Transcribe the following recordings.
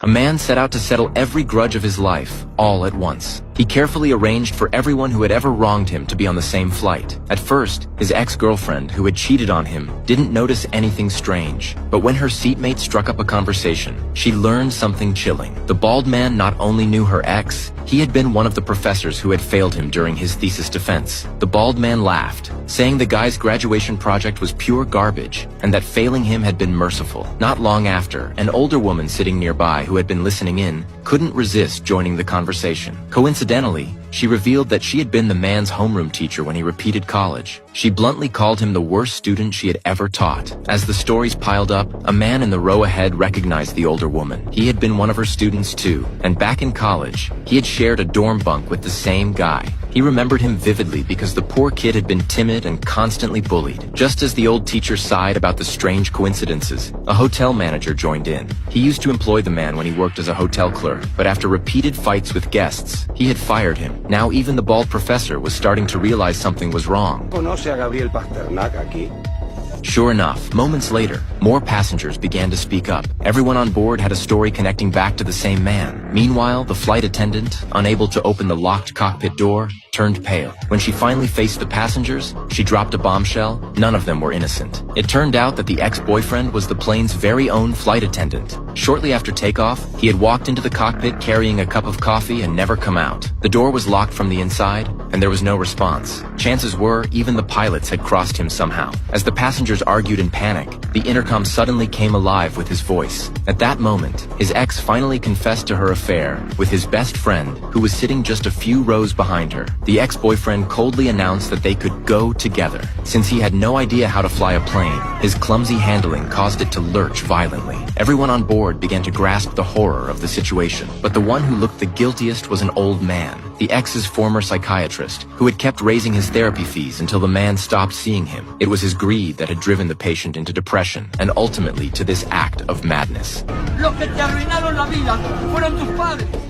A man set out to settle every grudge of his life, all at once. He carefully arranged for everyone who had ever wronged him to be on the same flight. At first, his ex-girlfriend, who had cheated on him, didn't notice anything strange. But when her seatmate struck up a conversation, she learned something chilling. The bald man not only knew her ex, he had been one of the professors who had failed him during his thesis defense. The bald man laughed, saying the guy's graduation project was pure garbage, and that failing him had been merciful. Not long after, an older woman sitting nearby who had been listening in couldn't resist joining the conversation. Coincidentally, she revealed that she had been the man's homeroom teacher when he repeated college. She bluntly called him the worst student she had ever taught. As the stories piled up, a man in the row ahead recognized the older woman. He had been one of her students too, and back in college, he had shared a dorm bunk with the same guy. He remembered him vividly because the poor kid had been timid and constantly bullied. Just as the old teacher sighed about the strange coincidences, a hotel manager joined in. He used to employ the man when he worked as a hotel clerk, but after repeated fights with guests, he had fired him. Now even the bald professor was starting to realize something was wrong. ¿Conoce a Gabriel Pasternak aquí? Sure enough, moments later, more passengers began to speak up. Everyone on board had a story connecting back to the same man. Meanwhile, the flight attendant, unable to open the locked cockpit door, turned pale. When she finally faced the passengers, she dropped a bombshell. None of them were innocent. It turned out that the ex-boyfriend was the plane's very own flight attendant. Shortly after takeoff, he had walked into the cockpit carrying a cup of coffee and never come out. The door was locked from the inside, and there was no response. Chances were, even the pilots had crossed him somehow. As the passengers argued in panic, the intercom suddenly came alive with his voice. At that moment, his ex finally confessed to her affair with his best friend, who was sitting just a few rows behind her. The ex-boyfriend coldly announced that they could go together. Since he had no idea how to fly a plane, his clumsy handling caused it to lurch violently. Everyone on board began to grasp the horror of the situation, but the one who looked the guiltiest was an old man, the ex's former psychiatrist, who had kept raising his therapy fees until the man stopped seeing him. It was his greed that had driven the patient into depression, and ultimately to this act of madness.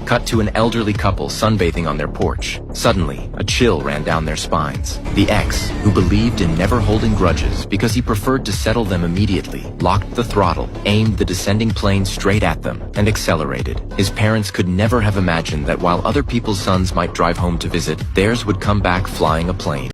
Cut to an elderly couple sunbathing on their porch. Suddenly, a chill ran down their spines. The ex, who believed in never holding grudges because he preferred to settle them immediately, locked the throttle, aimed the descending plane straight at them, and accelerated. His parents could never have imagined that while other people's sons might drive home to visit, theirs would come back flying a plane.